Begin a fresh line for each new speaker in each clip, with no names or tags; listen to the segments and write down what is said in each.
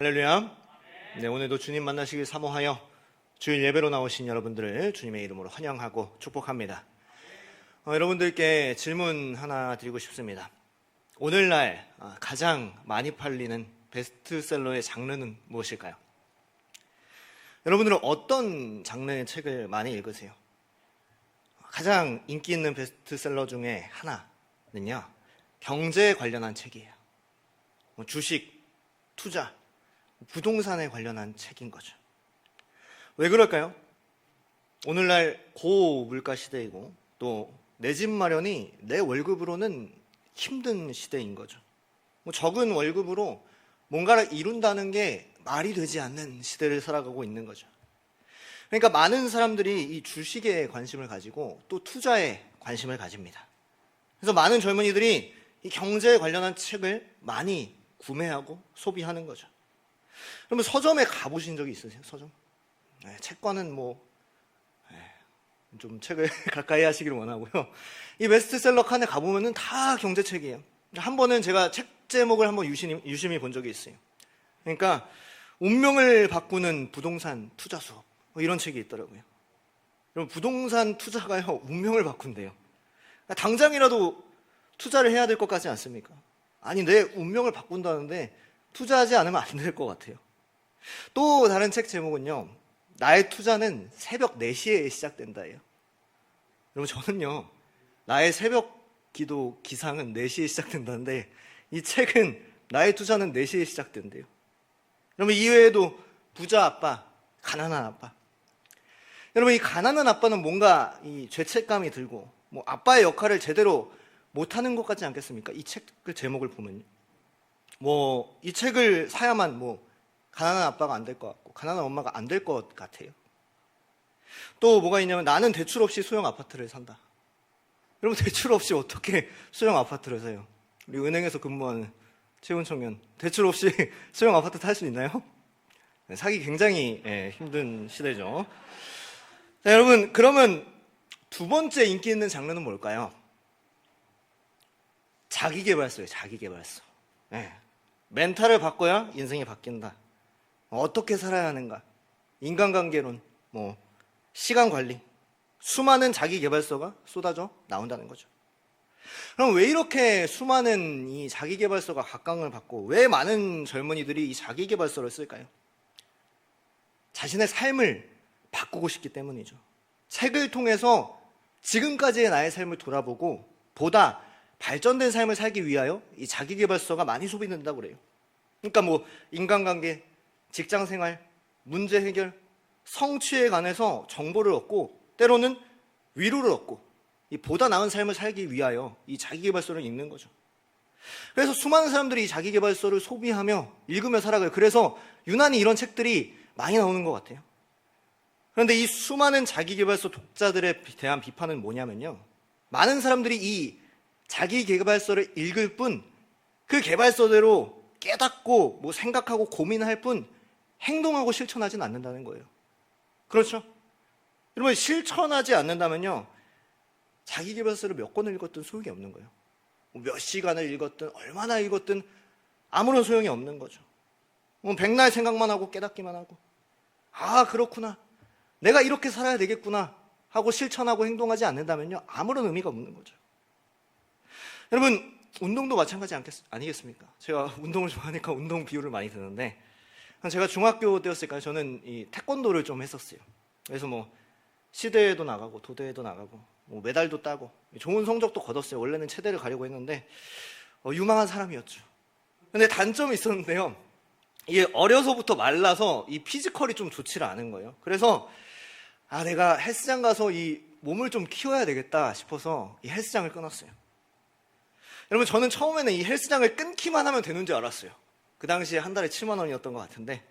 할렐루야. 네, 오늘도 주님 만나시길 사모하여 주일 예배로 나오신 여러분들을 주님의 이름으로 환영하고 축복합니다. 여러분들께 질문 하나 드리고 싶습니다. 오늘날 가장 많이 팔리는 베스트셀러의 장르는 무엇일까요? 여러분들은 어떤 장르의 책을 많이 읽으세요? 가장 인기 있는 베스트셀러 중에 하나는요, 경제에 관련한 책이에요. 주식, 투자, 부동산에 관련한 책인 거죠. 왜 그럴까요? 오늘날 고물가 시대이고 또 내 집 마련이 내 월급으로는 힘든 시대인 거죠. 적은 월급으로 뭔가를 이룬다는 게 말이 되지 않는 시대를 살아가고 있는 거죠. 그러니까 많은 사람들이 이 주식에 관심을 가지고 또 투자에 관심을 가집니다. 그래서 많은 젊은이들이 이 경제에 관련한 책을 많이 구매하고 소비하는 거죠. 그러면 서점에 가보신 적이 있으세요? 서점? 네, 책과는 좀 책을 가까이 하시기를 원하고요. 이 베스트셀러 칸에 가보면은 다 경제책이에요. 한 번은 제가 책 제목을 한번 유심히 본 적이 있어요. 그러니까 운명을 바꾸는 부동산 투자 수업, 이런 책이 있더라고요. 그럼 부동산 투자가요, 운명을 바꾼대요. 그러니까 당장이라도 투자를 해야 될 것 같지 않습니까? 아니, 내 운명을 바꾼다는데 투자하지 않으면 안 될 것 같아요. 또 다른 책 제목은요, 나의 투자는 새벽 4시에 시작된다예요. 여러분, 저는요, 나의 새벽 기도 기상은 4시에 시작된다는데 이 책은 나의 투자는 4시에 시작된대요. 여러분, 이외에도 부자 아빠, 가난한 아빠. 여러분, 이 가난한 아빠는 뭔가 이 죄책감이 들고 아빠의 역할을 제대로 못하는 것 같지 않겠습니까? 이 책 제목을 보면요. 이 책을 사야만 가난한 아빠가 안 될 것 같고 가난한 엄마가 안 될 것 같아요. 또 뭐가 있냐면 나는 대출 없이 소형 아파트를 산다. 여러분, 대출 없이 어떻게 소형 아파트를 사요? 우리 은행에서 근무하는 채운 청년, 대출 없이 소형 아파트 탈 수 있나요? 사기 굉장히 힘든 시대죠. 자, 여러분, 그러면 두 번째 인기 있는 장르는 뭘까요? 자기계발서예요. 자기계발서. 멘탈을 바꿔야 인생이 바뀐다. 어떻게 살아야 하는가? 인간관계론, 시간관리, 수많은 자기계발서가 쏟아져 나온다는 거죠. 그럼 왜 이렇게 수많은 이 자기계발서가 각광을 받고 왜 많은 젊은이들이 이 자기계발서를 쓸까요? 자신의 삶을 바꾸고 싶기 때문이죠. 책을 통해서 지금까지의 나의 삶을 돌아보고 보다 발전된 삶을 살기 위하여 이 자기계발서가 많이 소비된다고 그래요. 그러니까 인간관계, 직장생활, 문제 해결, 성취에 관해서 정보를 얻고 때로는 위로를 얻고 이 보다 나은 삶을 살기 위하여 이 자기계발서를 읽는 거죠. 그래서 수많은 사람들이 이 자기계발서를 소비하며 읽으며 살아가요. 그래서 유난히 이런 책들이 많이 나오는 것 같아요. 그런데 이 수많은 자기계발서 독자들에 대한 비판은 뭐냐면요, 많은 사람들이 이 자기계발서를 읽을 뿐 그 계발서대로 깨닫고 생각하고 고민할 뿐 행동하고 실천하지는 않는다는 거예요. 그렇죠? 여러분, 실천하지 않는다면요, 자기계발서를 몇 권을 읽었든 소용이 없는 거예요. 몇 시간을 읽었든 얼마나 읽었든 아무런 소용이 없는 거죠. 백날 생각만 하고 깨닫기만 하고, 그렇구나, 내가 이렇게 살아야 되겠구나 하고 실천하고 행동하지 않는다면요, 아무런 의미가 없는 거죠. 여러분, 운동도 마찬가지 아니겠습니까? 제가 운동을 좋아하니까 운동 비유를 많이 드는데, 제가 중학교 때였을까요? 저는 이 태권도를 좀 했었어요. 그래서 시대에도 나가고 도대에도 나가고 메달도 따고 좋은 성적도 거뒀어요. 원래는 체대를 가려고 했는데 유망한 사람이었죠. 근데 단점이 있었는데요, 이게 어려서부터 말라서 이 피지컬이 좀 좋지를 않은 거예요. 그래서 내가 헬스장 가서 이 몸을 좀 키워야 되겠다 싶어서 이 헬스장을 끊었어요. 여러분, 저는 처음에는 이 헬스장을 끊기만 하면 되는 줄 알았어요. 그 당시에 한 달에 7만 원이었던 것 같은데,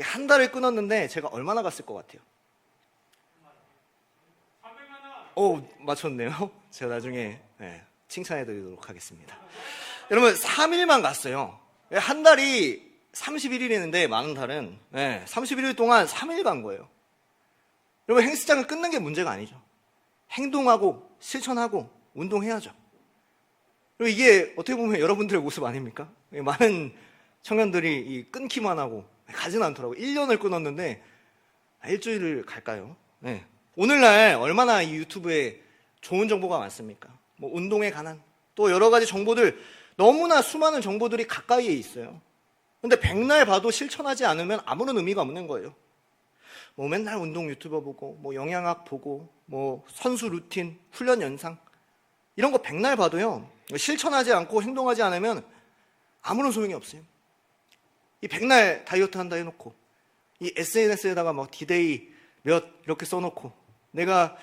한 달을 끊었는데 제가 얼마나 갔을 것 같아요? 300만 원! 맞췄네요. 제가 나중에 칭찬해드리도록 하겠습니다. 여러분, 3일만 갔어요. 한 달이 31일이는데 많은 달은 31일 동안 3일 간 거예요. 여러분, 헬스장을 끊는 게 문제가 아니죠. 행동하고 실천하고 운동해야죠. 그리고 이게 어떻게 보면 여러분들의 모습 아닙니까? 많은 청년들이 끊기만 하고 가진 않더라고요. 1년을 끊었는데 일주일을 갈까요? 네. 오늘날 얼마나 이 유튜브에 좋은 정보가 많습니까? 뭐 운동에 관한 또 여러 가지 정보들, 너무나 수많은 정보들이 가까이에 있어요. 근데 백날 봐도 실천하지 않으면 아무런 의미가 없는 거예요. 뭐 맨날 운동 유튜버 보고, 뭐 영양학 보고, 뭐 선수 루틴, 훈련 영상 이런 거 백날 봐도요, 실천하지 않고 행동하지 않으면 아무런 소용이 없어요. 이 백날 다이어트 한다 해놓고, 이 SNS에다가 막 디데이 몇 이렇게 써놓고, 내가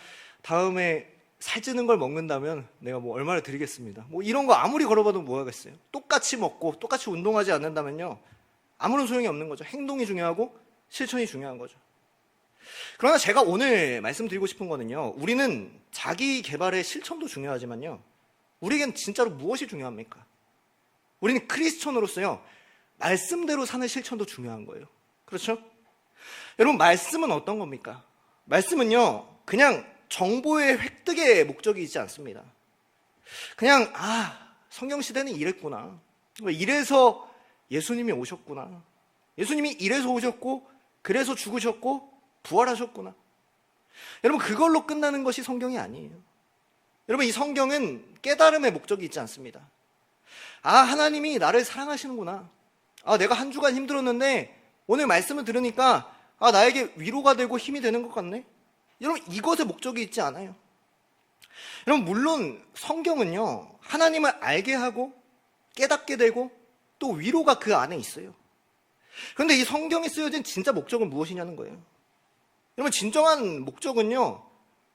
다음에 살찌는 걸 먹는다면 내가 뭐 얼마를 드리겠습니다. 뭐 이런 거 아무리 걸어봐도 뭐 하겠어요. 똑같이 먹고 똑같이 운동하지 않는다면요, 아무런 소용이 없는 거죠. 행동이 중요하고 실천이 중요한 거죠. 그러나 제가 오늘 말씀드리고 싶은 거는요, 우리는 자기 개발의 실천도 중요하지만요, 우리에겐 진짜로 무엇이 중요합니까? 우리는 크리스천으로서요, 말씀대로 사는 실천도 중요한 거예요. 그렇죠? 여러분, 말씀은 어떤 겁니까? 말씀은요, 그냥 정보의 획득의 목적이 있지 않습니다. 그냥 성경 시대는 이랬구나, 이래서 예수님이 오셨구나, 예수님이 이래서 오셨고 그래서 죽으셨고 부활하셨구나, 여러분, 그걸로 끝나는 것이 성경이 아니에요. 여러분, 이 성경은 깨달음의 목적이 있지 않습니다. 하나님이 나를 사랑하시는구나, 내가 한 주간 힘들었는데 오늘 말씀을 들으니까 나에게 위로가 되고 힘이 되는 것 같네, 여러분, 이것의 목적이 있지 않아요. 여러분, 물론 성경은요, 하나님을 알게 하고 깨닫게 되고 또 위로가 그 안에 있어요. 그런데 이 성경이 쓰여진 진짜 목적은 무엇이냐는 거예요. 여러분, 진정한 목적은요,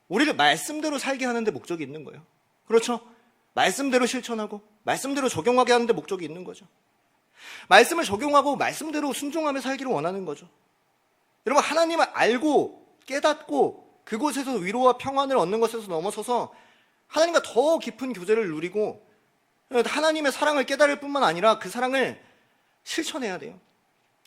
우리를 말씀대로 살게 하는 데 목적이 있는 거예요. 그렇죠? 말씀대로 실천하고 말씀대로 적용하게 하는 데 목적이 있는 거죠. 말씀을 적용하고 말씀대로 순종하며 살기를 원하는 거죠. 여러분, 하나님을 알고 깨닫고 그곳에서 위로와 평안을 얻는 것에서 넘어서서 하나님과 더 깊은 교제를 누리고 하나님의 사랑을 깨달을 뿐만 아니라 그 사랑을 실천해야 돼요.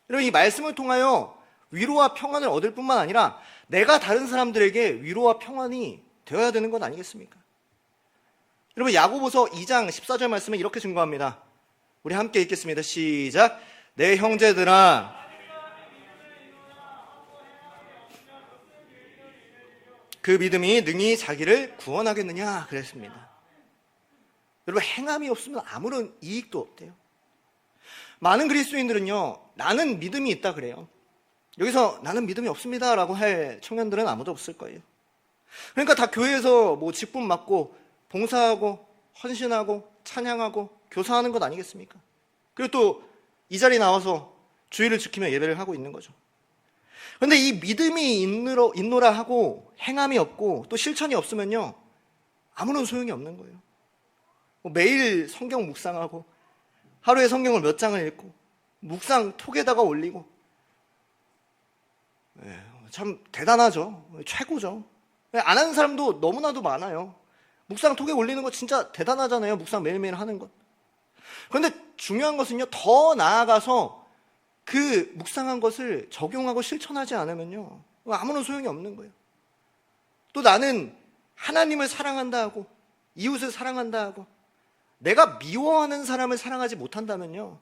여러분, 이 말씀을 통하여 위로와 평안을 얻을 뿐만 아니라 내가 다른 사람들에게 위로와 평안이 되어야 되는 것 아니겠습니까? 여러분, 야고보서 2장 14절 말씀은 이렇게 증거합니다. 우리 함께 읽겠습니다. 시작. 내 형제들아, 그 믿음이 능히 자기를 구원하겠느냐 그랬습니다. 여러분, 행함이 없으면 아무런 이익도 없대요. 많은 그리스도인들은요, 나는 믿음이 있다 그래요. 여기서 나는 믿음이 없습니다 라고 할 청년들은 아무도 없을 거예요. 그러니까 다 교회에서 뭐 직분 맡고 봉사하고 헌신하고 찬양하고 교사하는 것 아니겠습니까? 그리고 또 이 자리에 나와서 주의를 지키며 예배를 하고 있는 거죠. 그런데 이 믿음이 있노라 하고 행함이 없고 또 실천이 없으면요, 아무런 소용이 없는 거예요. 매일 성경 묵상하고 하루에 성경을 몇 장을 읽고 묵상 톡에다가 올리고, 참 대단하죠. 최고죠. 안 하는 사람도 너무나도 많아요. 묵상 톡에 올리는 거 진짜 대단하잖아요. 묵상 매일매일 하는 것. 그런데 중요한 것은요, 더 나아가서 그 묵상한 것을 적용하고 실천하지 않으면요, 아무런 소용이 없는 거예요. 또 나는 하나님을 사랑한다 하고 이웃을 사랑한다 하고 내가 미워하는 사람을 사랑하지 못한다면요,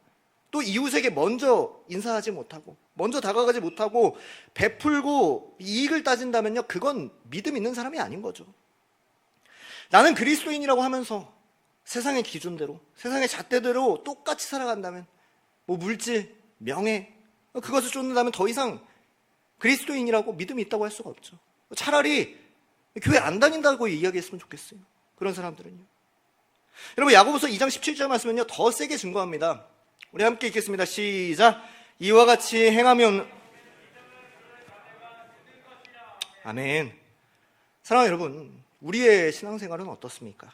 또 이웃에게 먼저 인사하지 못하고 먼저 다가가지 못하고 베풀고 이익을 따진다면요, 그건 믿음 있는 사람이 아닌 거죠. 나는 그리스도인이라고 하면서 세상의 기준대로, 세상의 잣대대로 똑같이 살아간다면, 뭐 물질, 명예, 그것을 쫓는다면 더 이상 그리스도인이라고 믿음이 있다고 할 수가 없죠. 차라리 교회 안 다닌다고 이야기했으면 좋겠어요. 그런 사람들은요. 여러분, 야고보서 2장 17절 말씀은요, 더 세게 증거합니다. 우리 함께 읽겠습니다. 시작. 이와 같이 행함이 없는, 아멘. 사랑하는 여러분, 우리의 신앙생활은 어떻습니까?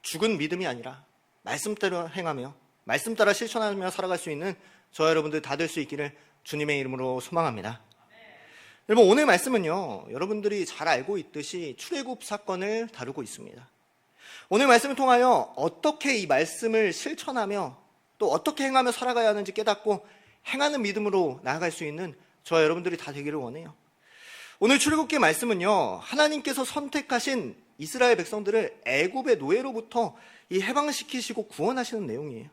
죽은 믿음이 아니라 말씀대로 행하며 말씀 따라 실천하며 살아갈 수 있는 저와 여러분들 다 될 수 있기를 주님의 이름으로 소망합니다. 여러분, 오늘 말씀은요, 여러분들이 잘 알고 있듯이 출애굽 사건을 다루고 있습니다. 오늘 말씀을 통하여 어떻게 이 말씀을 실천하며 또 어떻게 행하며 살아가야 하는지 깨닫고 행하는 믿음으로 나아갈 수 있는 저와 여러분들이 다 되기를 원해요. 오늘 출애굽기 말씀은요, 하나님께서 선택하신 이스라엘 백성들을 애굽의 노예로부터 이 해방시키시고 구원하시는 내용이에요.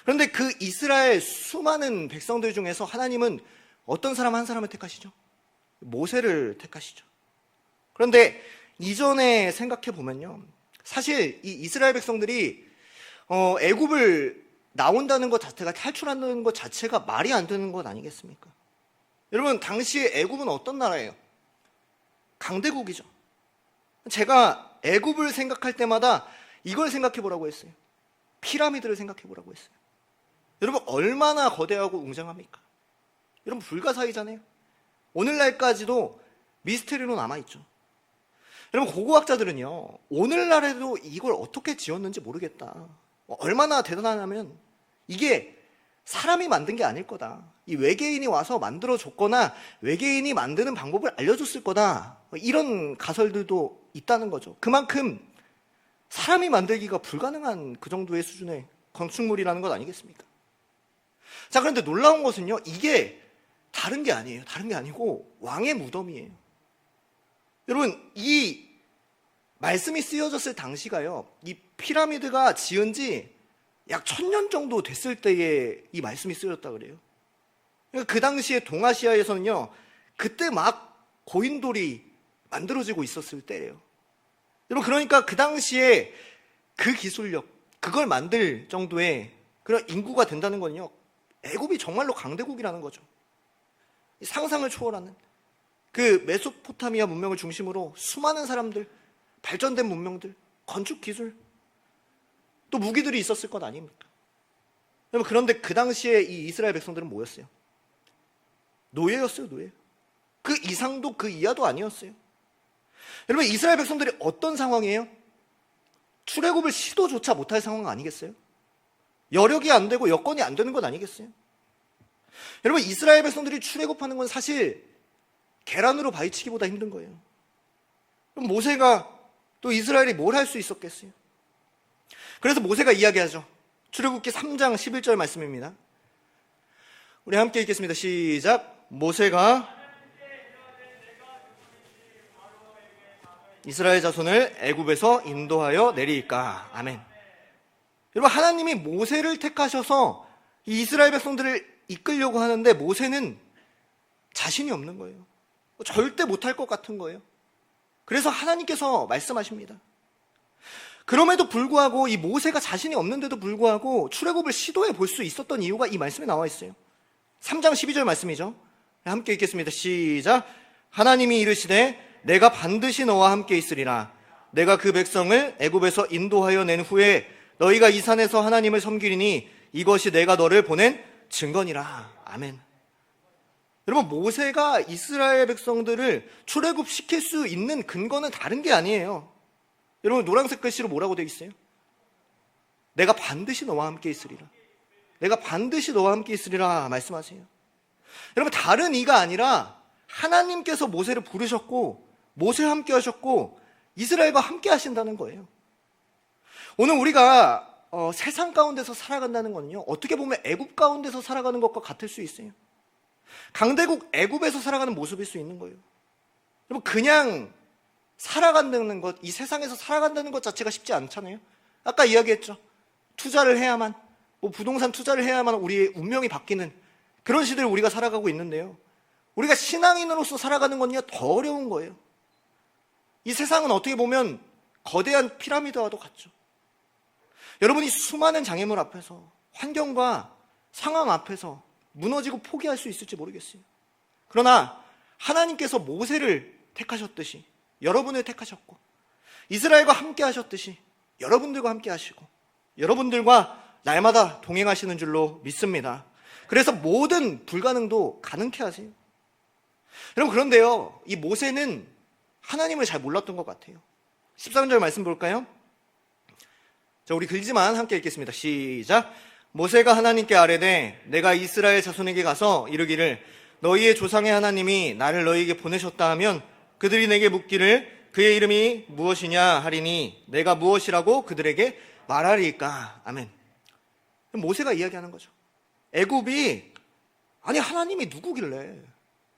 그런데 그 이스라엘 수많은 백성들 중에서 하나님은 어떤 사람 한 사람을 택하시죠? 모세를 택하시죠. 그런데 이전에 생각해 보면요, 사실 이 이스라엘 백성들이 애굽을 나온다는 것 자체가, 탈출한다는 것 자체가 말이 안 되는 것 아니겠습니까? 여러분, 당시에 애굽은 어떤 나라예요? 강대국이죠. 제가 애굽을 생각할 때마다 이걸 생각해 보라고 했어요. 피라미드를 생각해 보라고 했어요. 여러분, 얼마나 거대하고 웅장합니까? 여러분, 불가사의잖아요. 오늘날까지도 미스테리로 남아있죠. 여러분, 고고학자들은요, 오늘날에도 이걸 어떻게 지었는지 모르겠다. 얼마나 대단하냐면 이게 사람이 만든 게 아닐 거다. 이 외계인이 와서 만들어줬거나 외계인이 만드는 방법을 알려줬을 거다. 이런 가설들도 있다는 거죠. 그만큼 사람이 만들기가 불가능한 그 정도의 수준의 건축물이라는 것 아니겠습니까? 자, 그런데 놀라운 것은요, 이게 다른 게 아니에요. 다른 게 아니고 왕의 무덤이에요. 여러분, 이 말씀이 쓰여졌을 당시가요, 이 피라미드가 지은 지 약 1000년 정도 됐을 때에 이 말씀이 쓰여졌다 그래요. 그 당시에 동아시아에서는요, 그때 막 고인돌이 만들어지고 있었을 때예요. 여러분, 그러니까 그 당시에 그 기술력, 그걸 만들 정도의 그런 인구가 된다는 건요, 애굽이 정말로 강대국이라는 거죠. 상상을 초월하는 그 메소포타미아 문명을 중심으로 수많은 사람들, 발전된 문명들, 건축 기술, 또 무기들이 있었을 것 아닙니까? 여러분, 그런데 그 당시에 이 이스라엘 백성들은 뭐였어요? 노예였어요, 노예. 그 이상도 그 이하도 아니었어요. 여러분, 이스라엘 백성들이 어떤 상황이에요? 출애굽을 시도조차 못할 상황 아니겠어요? 여력이 안 되고 여건이 안 되는 것 아니겠어요? 여러분, 이스라엘 백성들이 출애굽하는 건 사실 계란으로 바위치기보다 힘든 거예요. 그럼 모세가 또 이스라엘이 뭘 할 수 있었겠어요? 그래서 모세가 이야기하죠. 출애굽기 3장 11절 말씀입니다. 우리 함께 읽겠습니다. 시작. 모세가 이스라엘 자손을 애굽에서 인도하여 내리까. 아멘. 여러분, 하나님이 모세를 택하셔서 이 이스라엘 백성들을 이끌려고 하는데 모세는 자신이 없는 거예요. 절대 못할 것 같은 거예요. 그래서 하나님께서 말씀하십니다. 그럼에도 불구하고 이 모세가 자신이 없는데도 불구하고 출애굽을 시도해 볼 수 있었던 이유가 이 말씀에 나와 있어요. 3장 12절 말씀이죠. 함께 읽겠습니다. 시작. 하나님이 이르시되 내가 반드시 너와 함께 있으리라. 내가 그 백성을 애굽에서 인도하여 낸 후에 너희가 이 산에서 하나님을 섬기리니 이것이 내가 너를 보낸 증거니라. 아멘. 여러분, 모세가 이스라엘 백성들을 출애굽시킬 수 있는 근거는 다른 게 아니에요. 여러분, 노란색 글씨로 뭐라고 되어 있어요? 내가 반드시 너와 함께 있으리라. 내가 반드시 너와 함께 있으리라 말씀하세요. 여러분, 다른 이가 아니라 하나님께서 모세를 부르셨고 모세와 함께 하셨고 이스라엘과 함께 하신다는 거예요. 오늘 우리가 세상 가운데서 살아간다는 거는요, 어떻게 보면 애굽 가운데서 살아가는 것과 같을 수 있어요. 강대국 애굽에서 살아가는 모습일 수 있는 거예요. 여러분, 그냥 살아간다는 것, 이 세상에서 살아간다는 것 자체가 쉽지 않잖아요. 아까 이야기했죠. 투자를 해야만, 부동산 투자를 해야만 우리의 운명이 바뀌는 그런 시대를 우리가 살아가고 있는데요. 우리가 신앙인으로서 살아가는 건요, 더 어려운 거예요. 이 세상은 어떻게 보면 거대한 피라미드와도 같죠. 여러분이 수많은 장애물 앞에서, 환경과 상황 앞에서 무너지고 포기할 수 있을지 모르겠어요. 그러나 하나님께서 모세를 택하셨듯이 여러분을 택하셨고, 이스라엘과 함께 하셨듯이 여러분들과 함께 하시고 여러분들과 날마다 동행하시는 줄로 믿습니다. 그래서 모든 불가능도 가능케 하세요. 여러분, 그런데요, 이 모세는 하나님을 잘 몰랐던 것 같아요. 13절 말씀 볼까요? 자, 우리 길지만 함께 읽겠습니다. 시작. 모세가 하나님께 아뢰되 내가 이스라엘 자손에게 가서 이르기를 너희의 조상의 하나님이 나를 너희에게 보내셨다 하면 그들이 내게 묻기를 그의 이름이 무엇이냐 하리니 내가 무엇이라고 그들에게 말하리까. 아멘. 모세가 이야기하는 거죠. 애굽이, 아니 하나님이 누구길래,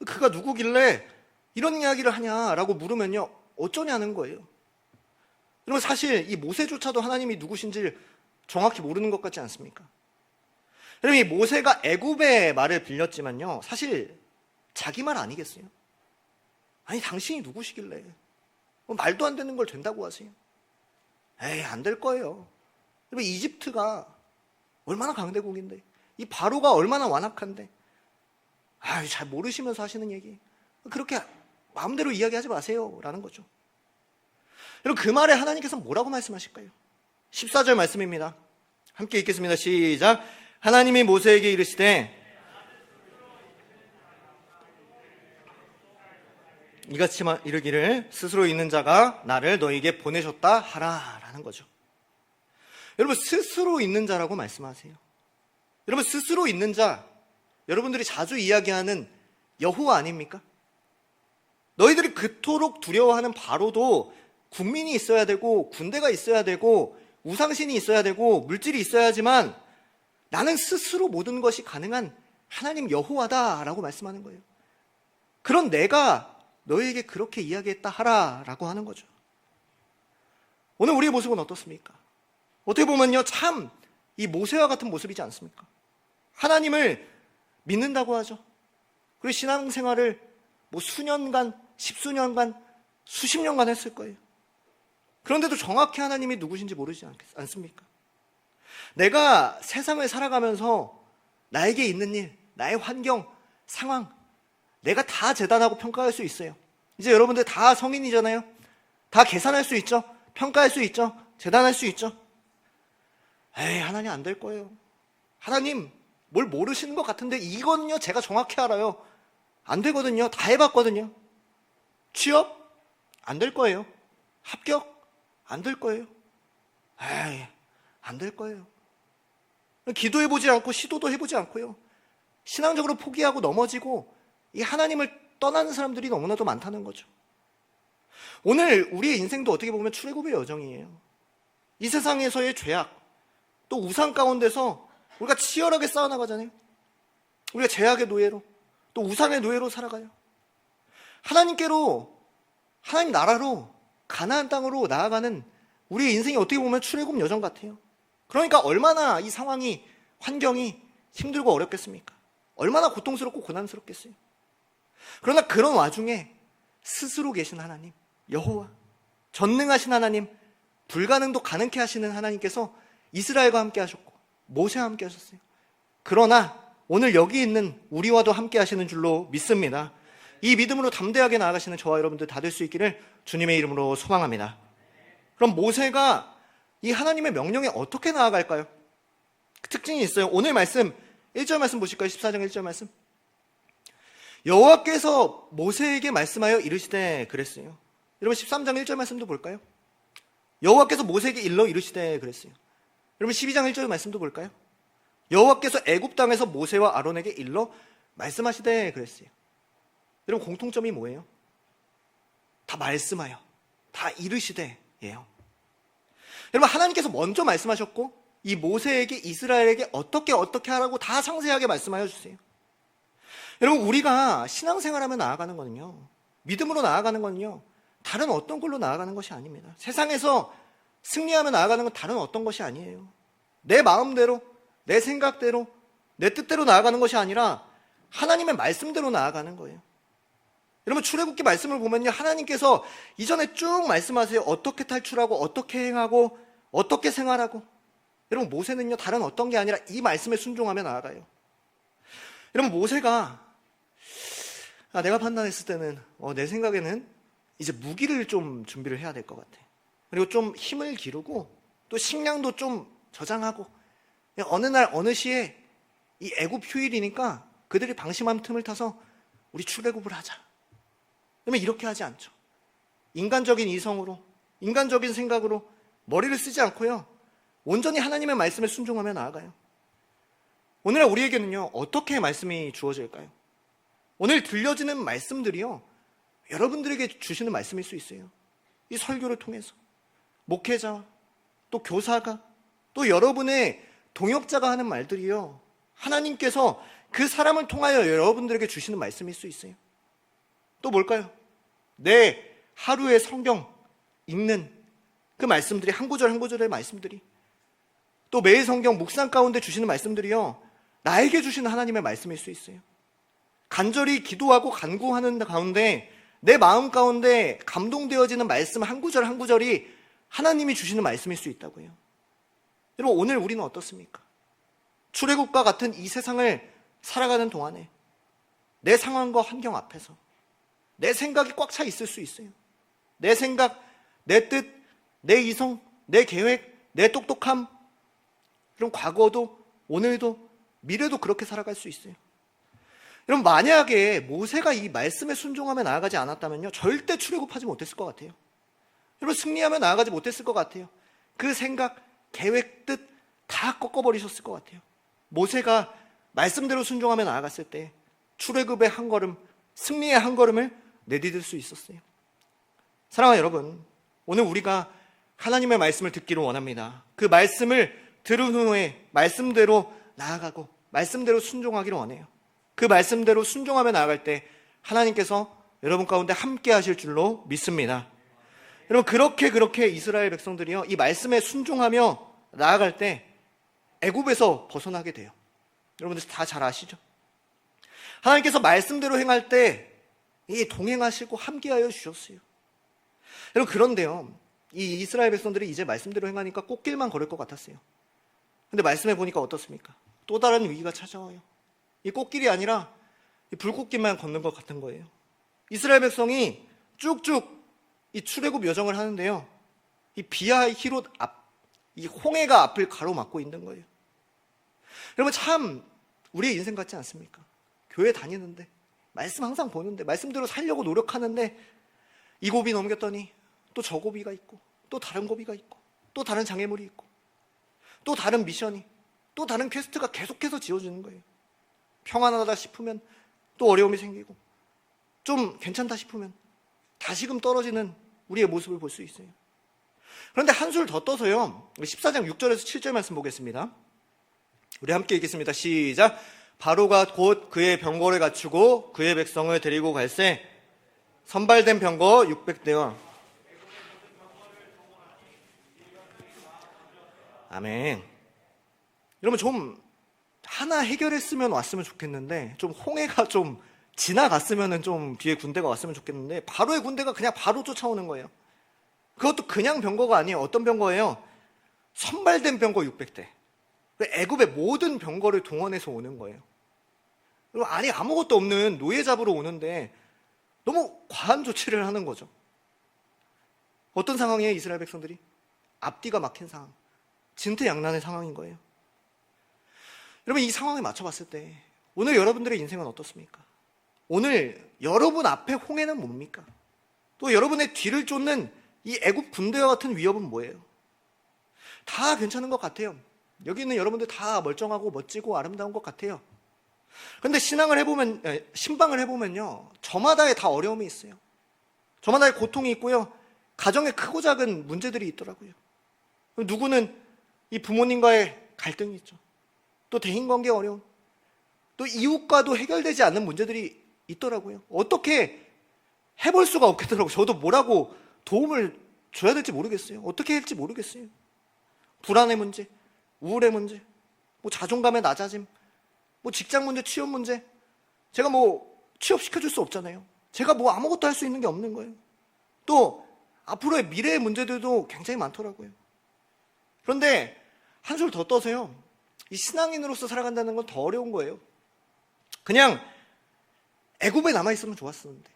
그가 누구길래 이런 이야기를 하냐라고 물으면요, 어쩌냐는 거예요. 여러분, 사실 이 모세조차도 하나님이 누구신지를 정확히 모르는 것 같지 않습니까? 여러분, 이 모세가 애굽의 말을 빌렸지만요, 사실 자기 말 아니겠어요? 아니, 당신이 누구시길래 말도 안 되는 걸 된다고 하세요? 에이, 안 될 거예요. 여러분, 이집트가 얼마나 강대국인데, 이 바로가 얼마나 완악한데, 잘 모르시면서 하시는 얘기, 그렇게 마음대로 이야기하지 마세요 라는 거죠. 여러분, 그 말에 하나님께서 뭐라고 말씀하실까요? 14절 말씀입니다. 함께 읽겠습니다. 시작. 하나님이 모세에게 이르시되 이같이 이르기를 스스로 있는 자가 나를 너에게 보내셨다 하라 라는 거죠. 여러분, 스스로 있는 자라고 말씀하세요. 여러분, 스스로 있는 자, 여러분들이 자주 이야기하는 여호와 아닙니까? 너희들이 그토록 두려워하는 바로도 국민이 있어야 되고 군대가 있어야 되고 우상신이 있어야 되고 물질이 있어야지만 나는 스스로 모든 것이 가능한 하나님 여호와다라고 말씀하는 거예요. 그런 내가 너희에게 그렇게 이야기했다 하라라고 하는 거죠. 오늘 우리의 모습은 어떻습니까? 어떻게 보면요, 참 이 모세와 같은 모습이지 않습니까? 하나님을 믿는다고 하죠. 그리고 신앙생활을 수년간, 십수년간, 수십 년간 했을 거예요. 그런데도 정확히 하나님이 누구신지 모르지 않습니까? 내가 세상을 살아가면서 나에게 있는 일, 나의 환경, 상황, 내가 다 재단하고 평가할 수 있어요. 이제 여러분들 다 성인이잖아요. 다 계산할 수 있죠. 평가할 수 있죠. 재단할 수 있죠. 에이, 하나님 안 될 거예요. 하나님 뭘 모르시는 것 같은데 이거는요 제가 정확히 알아요. 안 되거든요. 다 해봤거든요. 취업? 안 될 거예요. 합격? 안 될 거예요. 에이, 안 될 거예요. 기도해보지 않고 시도도 해보지 않고요, 신앙적으로 포기하고 넘어지고 이 하나님을 떠나는 사람들이 너무나도 많다는 거죠. 오늘 우리의 인생도 어떻게 보면 출애굽의 여정이에요. 이 세상에서의 죄악, 또 우상 가운데서 우리가 치열하게 싸워나가잖아요. 우리가 죄악의 노예로, 또 우상의 노예로 살아가요. 하나님께로, 하나님 나라로, 가나안 땅으로 나아가는 우리의 인생이 어떻게 보면 출애굽 여정 같아요. 그러니까 얼마나 이 상황이, 환경이 힘들고 어렵겠습니까? 얼마나 고통스럽고 고난스럽겠어요. 그러나 그런 와중에 스스로 계신 하나님, 여호와, 전능하신 하나님, 불가능도 가능케 하시는 하나님께서 이스라엘과 함께 하셨고 모세와 함께 하셨어요. 그러나 오늘 여기 있는 우리와도 함께 하시는 줄로 믿습니다. 이 믿음으로 담대하게 나아가시는 저와 여러분들 다 될 수 있기를 주님의 이름으로 소망합니다. 그럼 모세가 이 하나님의 명령에 어떻게 나아갈까요? 그 특징이 있어요. 오늘 말씀 1절 말씀 보실까요? 14장 1절 말씀. 여호와께서 모세에게 말씀하여 이르시되 그랬어요. 여러분 13장 1절 말씀도 볼까요? 여호와께서 모세에게 일러 이르시되 그랬어요. 여러분 12장 1절 말씀도 볼까요? 여호와께서 애굽 땅에서 모세와 아론에게 일러 말씀하시되 그랬어요. 여러분 공통점이 뭐예요? 다 말씀하여, 다 이르시되예요. 여러분 하나님께서 먼저 말씀하셨고 이 모세에게, 이스라엘에게 어떻게 하라고 다 상세하게 말씀하여 주세요. 여러분 우리가 신앙생활하며 나아가는 거는요, 믿음으로 나아가는 거는요, 다른 어떤 걸로 나아가는 것이 아닙니다. 세상에서 승리하며 나아가는 건 다른 어떤 것이 아니에요. 내 마음대로, 내 생각대로, 내 뜻대로 나아가는 것이 아니라 하나님의 말씀대로 나아가는 거예요. 여러분 출애굽기 말씀을 보면요, 하나님께서 이전에 쭉 말씀하세요. 어떻게 탈출하고 어떻게 행하고 어떻게 생활하고. 여러분 모세는요 다른 어떤 게 아니라 이 말씀에 순종하며 나아가요. 여러분 모세가 내가 판단했을 때는 내 생각에는 이제 무기를 좀 준비를 해야 될 것 같아. 그리고 좀 힘을 기르고 또 식량도 좀 저장하고, 어느 날 어느 시에 이 애굽 휴일이니까 그들이 방심한 틈을 타서 우리 출애굽을 하자. 그러면 이렇게 하지 않죠. 인간적인 이성으로, 인간적인 생각으로 머리를 쓰지 않고요, 온전히 하나님의 말씀에 순종하며 나아가요. 오늘날 우리에게는요 어떻게 말씀이 주어질까요? 오늘 들려지는 말씀들이요 여러분들에게 주시는 말씀일 수 있어요. 이 설교를 통해서 목회자와 또 교사가 또 여러분의 동역자가 하는 말들이요, 하나님께서 그 사람을 통하여 여러분들에게 주시는 말씀일 수 있어요. 또 뭘까요? 내 하루의 성경 읽는 그 말씀들이, 한 구절 한 구절의 말씀들이, 또 매일 성경 묵상 가운데 주시는 말씀들이요 나에게 주시는 하나님의 말씀일 수 있어요. 간절히 기도하고 간구하는 가운데 내 마음 가운데 감동되어지는 말씀 한 구절 한 구절이 하나님이 주시는 말씀일 수 있다고요. 여러분, 오늘 우리는 어떻습니까? 출애굽과 같은 이 세상을 살아가는 동안에 내 상황과 환경 앞에서 내 생각이 꽉 차 있을 수 있어요. 내 생각, 내 뜻, 내 이성, 내 계획, 내 똑똑함, 그럼 과거도 오늘도 미래도 그렇게 살아갈 수 있어요. 여러분, 만약에 모세가 이 말씀에 순종하며 나아가지 않았다면요, 절대 출애굽하지 못했을 것 같아요. 여러분, 승리하며 나아가지 못했을 것 같아요. 그 생각, 계획, 뜻 다 꺾어버리셨을 것 같아요. 모세가 말씀대로 순종하며 나아갔을 때 출애굽의 한 걸음, 승리의 한 걸음을 내디딜 수 있었어요. 사랑하는 여러분, 오늘 우리가 하나님의 말씀을 듣기를 원합니다. 그 말씀을 들은 후에 말씀대로 나아가고 말씀대로 순종하기를 원해요. 그 말씀대로 순종하며 나아갈 때 하나님께서 여러분 가운데 함께 하실 줄로 믿습니다. 여러분, 그렇게 이스라엘 백성들이요, 이 말씀에 순종하며 나아갈 때 애굽에서 벗어나게 돼요. 여러분들 다 잘 아시죠? 하나님께서 말씀대로 행할 때 이 동행하시고 함께하여 주셨어요. 여러분, 그런데요, 이 이스라엘 백성들이 이제 말씀대로 행하니까 꽃길만 걸을 것 같았어요. 근데 말씀해 보니까 어떻습니까? 또 다른 위기가 찾아와요. 이 꽃길이 아니라 이 불꽃길만 걷는 것 같은 거예요. 이스라엘 백성이 쭉쭉 이 출애굽 여정을 하는데요, 이 비하 히롯 앞, 이 홍해가 앞을 가로막고 있는 거예요. 여러분, 참 우리의 인생 같지 않습니까? 교회 다니는데 말씀 항상 보는데 말씀대로 살려고 노력하는데 이 고비 넘겼더니 또 저 고비가 있고 또 다른 고비가 있고 또 다른 장애물이 있고 또 다른 미션이, 또 다른 퀘스트가 계속해서 지어지는 거예요. 평안하다 싶으면 또 어려움이 생기고 좀 괜찮다 싶으면 다시금 떨어지는 우리의 모습을 볼 수 있어요. 그런데 한술 더 떠서요, 14장 6절에서 7절 말씀 보겠습니다. 우리 함께 읽겠습니다. 시작. 바로가 곧 그의 병거를 갖추고 그의 백성을 데리고 갈새 선발된 병거 600대와 아멘. 여러분, 좀 하나 해결했으면 왔으면 좋겠는데, 좀 홍해가 좀 지나갔으면 좀 뒤에 군대가 왔으면 좋겠는데, 바로의 군대가 그냥 바로 쫓아오는 거예요. 그것도 그냥 병거가 아니에요. 어떤 병거예요? 선발된 병거 600대. 애굽의 모든 병거를 동원해서 오는 거예요. 아니, 아무것도 없는 노예 잡으러 오는데 너무 과한 조치를 하는 거죠. 어떤 상황이에요? 이스라엘 백성들이 앞뒤가 막힌 상황, 진퇴양난의 상황인 거예요. 여러분, 이 상황에 맞춰봤을 때 오늘 여러분들의 인생은 어떻습니까? 오늘 여러분 앞에 홍해는 뭡니까? 또 여러분의 뒤를 쫓는 이 애굽 군대와 같은 위협은 뭐예요? 다 괜찮은 것 같아요. 여기 있는 여러분들 다 멀쩡하고 멋지고 아름다운 것 같아요. 그런데 신방을 해보면요, 저마다의 다 어려움이 있어요. 저마다의 고통이 있고요, 가정에 크고 작은 문제들이 있더라고요. 누구는 이 부모님과의 갈등이 있죠. 또 대인관계 어려움, 또 이웃과도 해결되지 않는 문제들이 있더라고요. 어떻게 해볼 수가 없겠더라고요. 저도 뭐라고 도움을 줘야 될지 모르겠어요. 어떻게 할지 모르겠어요. 불안의 문제, 우울의 문제, 뭐 자존감의 낮아짐, 뭐 직장 문제, 취업 문제. 제가 뭐 취업시켜줄 수 없잖아요. 제가 뭐 아무것도 할 수 있는 게 없는 거예요. 또 앞으로의 미래의 문제들도 굉장히 많더라고요. 그런데 한술 더 떠서요, 이 신앙인으로서 살아간다는 건 더 어려운 거예요. 그냥 애굽에 남아있으면 좋았었는데,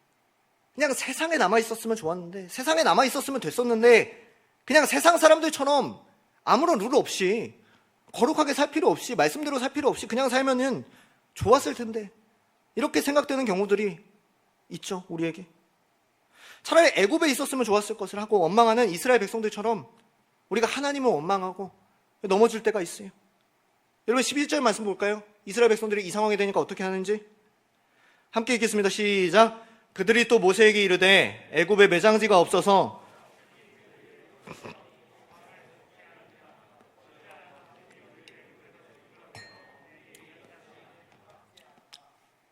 그냥 세상에 남아있었으면 좋았는데, 세상에 남아있었으면 됐었는데, 그냥 세상 사람들처럼 아무런 룰 없이 거룩하게 살 필요 없이 말씀대로 살 필요 없이 그냥 살면은 좋았을 텐데, 이렇게 생각되는 경우들이 있죠, 우리에게. 차라리 애굽에 있었으면 좋았을 것을 하고 원망하는 이스라엘 백성들처럼 우리가 하나님을 원망하고 넘어질 때가 있어요. 여러분, 11절 말씀 볼까요? 이스라엘 백성들이 이 상황이 되니까 어떻게 하는지 함께 읽겠습니다. 시작. 그들이 또 모세에게 이르되 애굽에 매장지가 없어서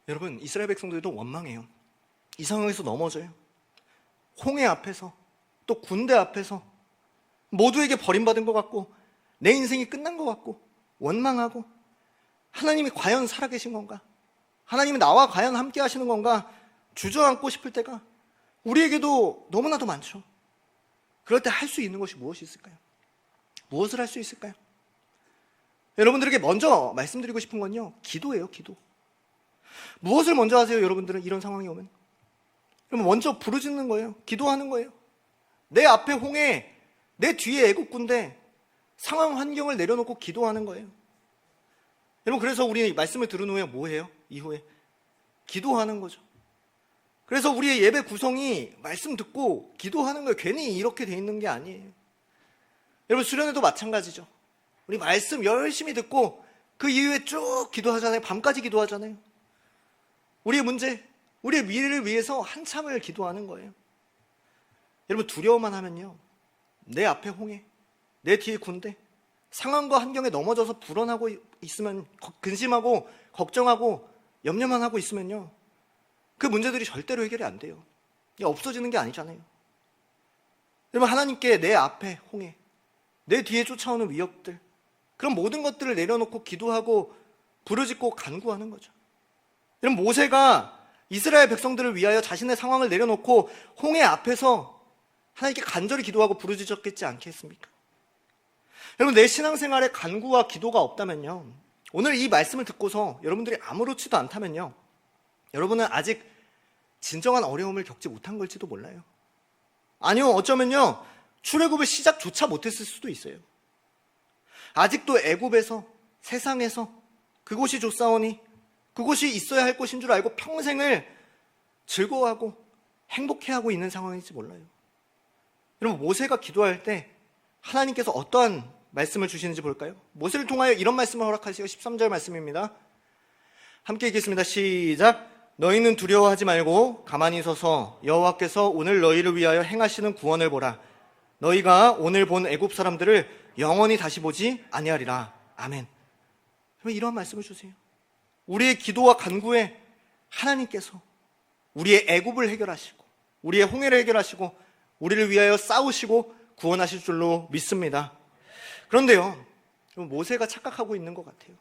여러분, 이스라엘 백성들도 원망해요. 이 상황에서 넘어져요. 홍해 앞에서, 또 군대 앞에서 모두에게 버림받은 것 같고 내 인생이 끝난 것 같고 원망하고, 하나님이 과연 살아계신 건가? 하나님이 나와 과연 함께 하시는 건가? 주저앉고 싶을 때가 우리에게도 너무나도 많죠. 그럴 때 할 수 있는 것이 무엇이 있을까요? 무엇을 할 수 있을까요? 여러분들에게 먼저 말씀드리고 싶은 건요, 기도예요, 기도. 무엇을 먼저 하세요, 여러분들은? 이런 상황이 오면 그러면 먼저 부르짖는 거예요. 기도하는 거예요. 내 앞에 홍해, 내 뒤에 애국군대, 상황 환경을 내려놓고 기도하는 거예요. 여러분, 그래서 우리 말씀을 들은 후에 뭐 해요? 이후에 기도하는 거죠. 그래서 우리의 예배 구성이 말씀 듣고 기도하는 거예요. 괜히 이렇게 돼 있는 게 아니에요. 여러분, 수련회도 마찬가지죠. 우리 말씀 열심히 듣고 그 이후에 쭉 기도하잖아요. 밤까지 기도하잖아요. 우리의 문제, 우리의 미래를 위해서 한참을 기도하는 거예요. 여러분, 두려워만 하면요, 내 앞에 홍해, 내 뒤에 군대, 상황과 환경에 넘어져서 불안하고 있으면, 근심하고 걱정하고 염려만 하고 있으면요, 그 문제들이 절대로 해결이 안 돼요. 없어지는 게 아니잖아요. 여러분, 하나님께 내 앞에 홍해, 내 뒤에 쫓아오는 위협들, 그런 모든 것들을 내려놓고 기도하고 부르짖고 간구하는 거죠. 여러분, 모세가 이스라엘 백성들을 위하여 자신의 상황을 내려놓고 홍해 앞에서 하나님께 간절히 기도하고 부르짖었겠지 않겠습니까? 여러분, 내 신앙생활에 간구와 기도가 없다면요, 오늘 이 말씀을 듣고서 여러분들이 아무렇지도 않다면요, 여러분은 아직 진정한 어려움을 겪지 못한 걸지도 몰라요. 아니요, 어쩌면요, 출애굽의 시작조차 못했을 수도 있어요. 아직도 애굽에서, 세상에서 그곳이 좋사오니 그곳이 있어야 할 곳인 줄 알고 평생을 즐거워하고 행복해하고 있는 상황일지 몰라요. 여러분, 모세가 기도할 때 하나님께서 어떠한 말씀을 주시는지 볼까요? 모세를 통하여 이런 말씀을 허락하시고 13절 말씀입니다. 함께 읽겠습니다. 시작. 너희는 두려워하지 말고 가만히 서서 여호와께서 오늘 너희를 위하여 행하시는 구원을 보라. 너희가 오늘 본 애굽 사람들을 영원히 다시 보지 아니하리라. 아멘. 이런 말씀을 주세요. 우리의 기도와 간구에 하나님께서 우리의 애굽을 해결하시고 우리의 홍해를 해결하시고 우리를 위하여 싸우시고 구원하실 줄로 믿습니다. 그런데요, 모세가 착각하고 있는 것 같아요.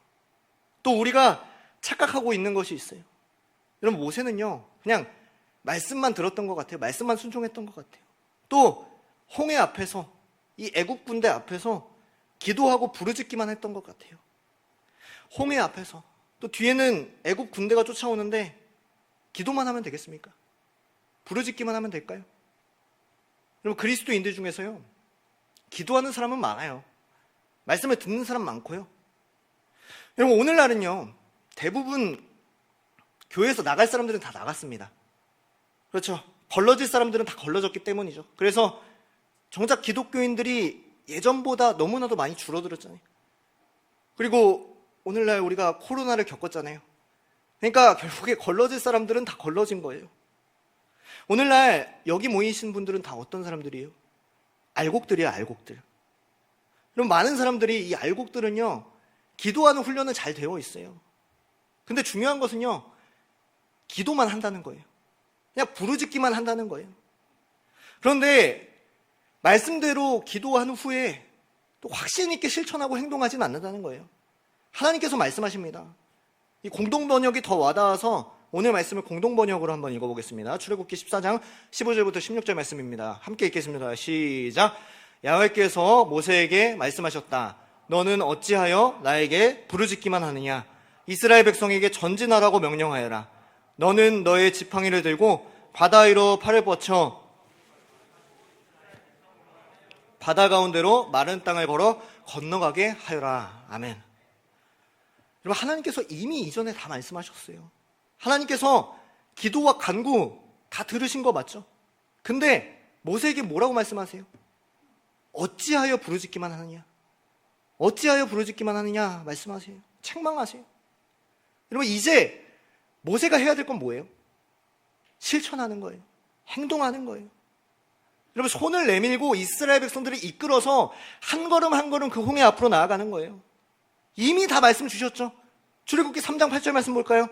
또 우리가 착각하고 있는 것이 있어요. 여러분, 모세는요, 그냥 말씀만 들었던 것 같아요. 말씀만 순종했던 것 같아요. 또 홍해 앞에서, 이 애국 군대 앞에서 기도하고 부르짖기만 했던 것 같아요. 홍해 앞에서, 또 뒤에는 애국 군대가 쫓아오는데 기도만 하면 되겠습니까? 부르짖기만 하면 될까요? 여러분, 그리스도인들 중에서요, 기도하는 사람은 많아요. 말씀을 듣는 사람 많고요. 여러분, 오늘날은요, 대부분 교회에서 나갈 사람들은 다 나갔습니다. 그렇죠. 걸러질 사람들은 다 걸러졌기 때문이죠. 그래서 정작 기독교인들이 예전보다 너무나도 많이 줄어들었잖아요. 그리고 오늘날 우리가 코로나를 겪었잖아요. 그러니까 결국에 걸러질 사람들은 다 걸러진 거예요. 오늘날 여기 모이신 분들은 다 어떤 사람들이에요? 알곡들이에요, 알곡들. 그럼 많은 사람들이 이 알곡들은요, 기도하는 훈련은 잘 되어 있어요. 근데 중요한 것은요, 기도만 한다는 거예요. 그냥 부르짖기만 한다는 거예요. 그런데 말씀대로 기도한 후에 또 확신 있게 실천하고 행동하지는 않는다는 거예요. 하나님께서 말씀하십니다. 이 공동번역이 더 와닿아서 오늘 말씀을 공동번역으로 한번 읽어보겠습니다. 출애굽기 14장 15절부터 16절 말씀입니다. 함께 읽겠습니다. 시작. 야훼께서 모세에게 말씀하셨다. 너는 어찌하여 나에게 부르짖기만 하느냐? 이스라엘 백성에게 전진하라고 명령하여라. 너는 너의 지팡이를 들고 바다 위로 팔을 뻗쳐 바다 가운데로 마른 땅을 걸어 건너가게 하여라. 아멘. 여러분, 하나님께서 이미 이전에 다 말씀하셨어요. 하나님께서 기도와 간구 다 들으신 거 맞죠? 근데 모세에게 뭐라고 말씀하세요? 어찌하여 부르짖기만 하느냐? 어찌하여 부르짖기만 하느냐 말씀하세요. 책망하세요. 여러분, 이제 모세가 해야 될 건 뭐예요? 실천하는 거예요. 행동하는 거예요. 여러분, 손을 내밀고 이스라엘 백성들을 이끌어서 한 걸음 한 걸음 그 홍해 앞으로 나아가는 거예요. 이미 다 말씀 주셨죠? 출애굽기 3장 8절 말씀 볼까요?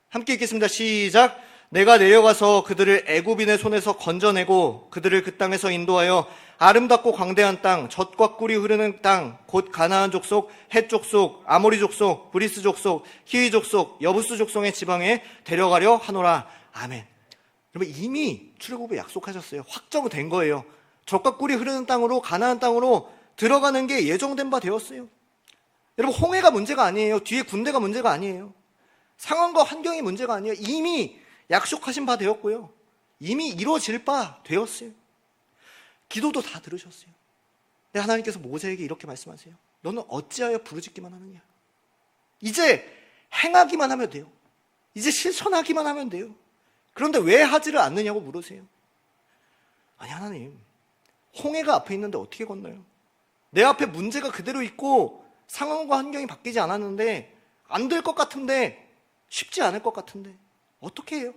함께 읽겠습니다. 시작. 내가 내려가서 그들을 애굽인의 손에서 건져내고 그들을 그 땅에서 인도하여 아름답고 광대한 땅, 젖과 꿀이 흐르는 땅, 곧 가나안 족속, 헷 족속, 아모리 족속, 브리스 족속, 히위 족속, 여부스 족속의 지방에 데려가려 하노라. 아멘. 여러분, 이미 출애굽에 약속하셨어요. 확정된 거예요. 젖과 꿀이 흐르는 땅으로, 가나안 땅으로 들어가는 게 예정된 바 되었어요. 여러분, 홍해가 문제가 아니에요. 뒤에 군대가 문제가 아니에요. 상황과 환경이 문제가 아니에요. 이미 약속하신 바 되었고요. 이미 이루어질 바 되었어요. 기도도 다 들으셨어요. 근데 하나님께서 모세에게 이렇게 말씀하세요. 너는 어찌하여 부르짖기만 하느냐? 이제 행하기만 하면 돼요. 이제 실천하기만 하면 돼요. 그런데 왜 하지를 않느냐고 물으세요. 아니, 하나님, 홍해가 앞에 있는데 어떻게 건너요? 내 앞에 문제가 그대로 있고 상황과 환경이 바뀌지 않았는데 안 될 것 같은데, 쉽지 않을 것 같은데 어떻게 해요?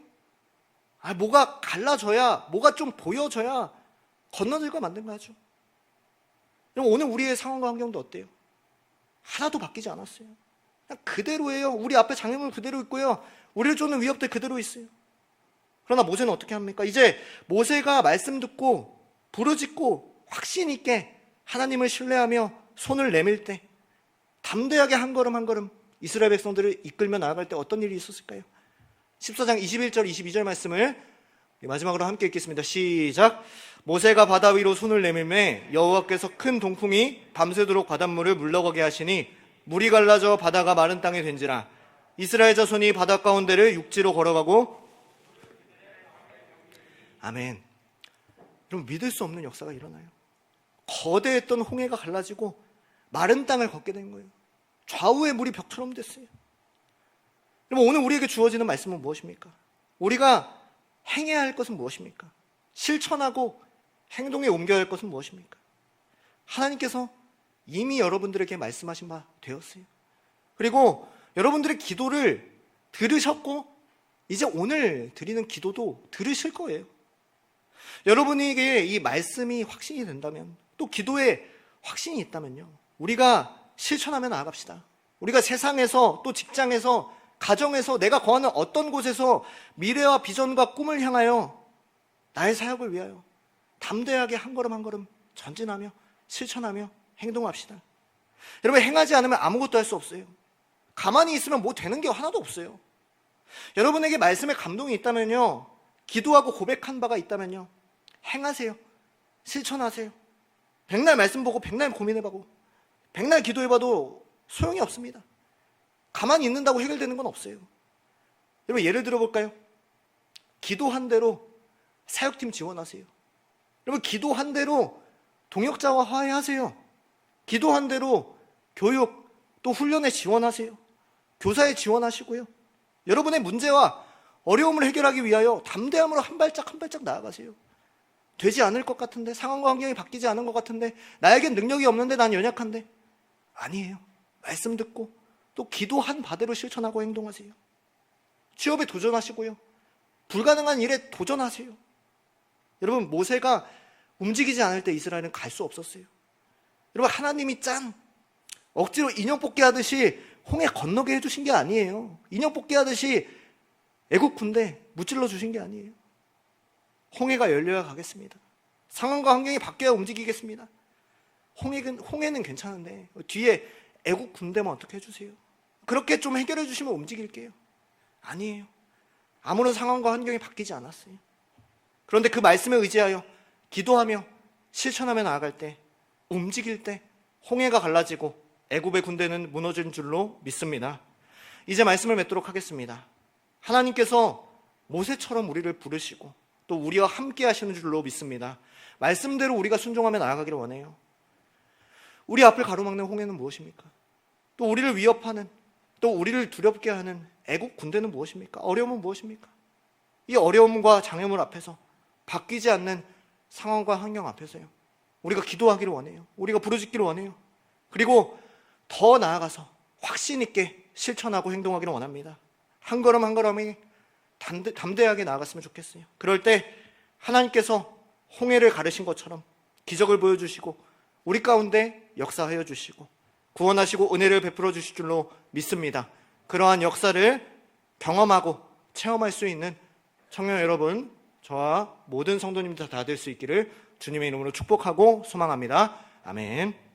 뭐가 갈라져야, 뭐가 좀 보여져야 건너들과 만든 거죠. 오늘 우리의 상황과 환경도 어때요? 하나도 바뀌지 않았어요. 그냥 그대로예요. 우리 앞에 장애물 그대로 있고요. 우리를 쫓는 위협들 그대로 있어요. 그러나 모세는 어떻게 합니까? 이제 모세가 말씀 듣고 부르짖고 확신 있게 하나님을 신뢰하며 손을 내밀 때, 담대하게 한 걸음 한 걸음 이스라엘 백성들을 이끌며 나아갈 때 어떤 일이 있었을까요? 14장 21절 22절 말씀을 마지막으로 함께 읽겠습니다. 시작. 모세가 바다 위로 손을 내밀매 여호와께서 큰 동풍이 밤새도록 바닷물을 물러가게 하시니 물이 갈라져 바다가 마른 땅이 된지라. 이스라엘 자손이 바다 가운데를 육지로 걸어가고. 아멘. 여러분, 믿을 수 없는 역사가 일어나요. 거대했던 홍해가 갈라지고 마른 땅을 걷게 된 거예요. 좌우의 물이 벽처럼 됐어요. 여러분, 오늘 우리에게 주어지는 말씀은 무엇입니까? 우리가 행해야 할 것은 무엇입니까? 실천하고 행동에 옮겨야 할 것은 무엇입니까? 하나님께서 이미 여러분들에게 말씀하신 바 되었어요. 그리고 여러분들의 기도를 들으셨고 이제 오늘 드리는 기도도 들으실 거예요. 여러분에게 이 말씀이 확신이 된다면, 또 기도에 확신이 있다면요, 우리가 실천하며 나아갑시다. 우리가 세상에서, 또 직장에서, 가정에서, 내가 거하는 어떤 곳에서 미래와 비전과 꿈을 향하여 나의 사역을 위하여 담대하게 한 걸음 한 걸음 전진하며 실천하며 행동합시다. 여러분, 행하지 않으면 아무것도 할 수 없어요. 가만히 있으면 뭐 되는 게 하나도 없어요. 여러분에게 말씀에 감동이 있다면요, 기도하고 고백한 바가 있다면요, 행하세요. 실천하세요. 백날 말씀 보고 백날 고민해보고 백날 기도해봐도 소용이 없습니다. 가만히 있는다고 해결되는 건 없어요. 여러분, 예를 들어볼까요? 기도한 대로 사역팀 지원하세요. 여러분, 기도한 대로 동역자와 화해하세요. 기도한 대로 교육 또 훈련에 지원하세요. 교사에 지원하시고요. 여러분의 문제와 어려움을 해결하기 위하여 담대함으로 한 발짝 한 발짝 나아가세요. 되지 않을 것 같은데, 상황과 환경이 바뀌지 않은 것 같은데, 나에겐 능력이 없는데, 난 연약한데. 아니에요. 말씀 듣고 또 기도한 바대로 실천하고 행동하세요. 취업에 도전하시고요. 불가능한 일에 도전하세요. 여러분, 모세가 움직이지 않을 때 이스라엘은 갈 수 없었어요. 여러분, 하나님이 억지로 인형 뽑기 하듯이 홍해 건너게 해주신 게 아니에요. 인형 뽑기 하듯이 애국 군대 무찔러 주신 게 아니에요. 홍해가 열려야 가겠습니다. 상황과 환경이 바뀌어야 움직이겠습니다. 홍해는 괜찮은데 뒤에 애국 군대만 어떻게 해주세요? 그렇게 좀 해결해 주시면 움직일게요. 아니에요. 아무런 상황과 환경이 바뀌지 않았어요. 그런데 그 말씀에 의지하여 기도하며 실천하며 나아갈 때, 움직일 때 홍해가 갈라지고 애굽의 군대는 무너진 줄로 믿습니다. 이제 말씀을 맺도록 하겠습니다. 하나님께서 모세처럼 우리를 부르시고 또 우리와 함께 하시는 줄로 믿습니다. 말씀대로 우리가 순종하며 나아가기를 원해요. 우리 앞을 가로막는 홍해는 무엇입니까? 또 우리를 위협하는, 또 우리를 두렵게 하는 애국 군대는 무엇입니까? 어려움은 무엇입니까? 이 어려움과 장애물 앞에서, 바뀌지 않는 상황과 환경 앞에서요, 우리가 기도하기를 원해요. 우리가 부르짖기를 원해요. 그리고 더 나아가서 확신 있게 실천하고 행동하기를 원합니다. 한 걸음 한 걸음이 담대하게 나아갔으면 좋겠어요. 그럴 때 하나님께서 홍해를 가르신 것처럼 기적을 보여주시고 우리 가운데 역사하여 주시고 구원하시고 은혜를 베풀어 주실 줄로 믿습니다. 그러한 역사를 경험하고 체험할 수 있는 청년 여러분, 저와 모든 성도님들 다 될 수 있기를 주님의 이름으로 축복하고 소망합니다. 아멘.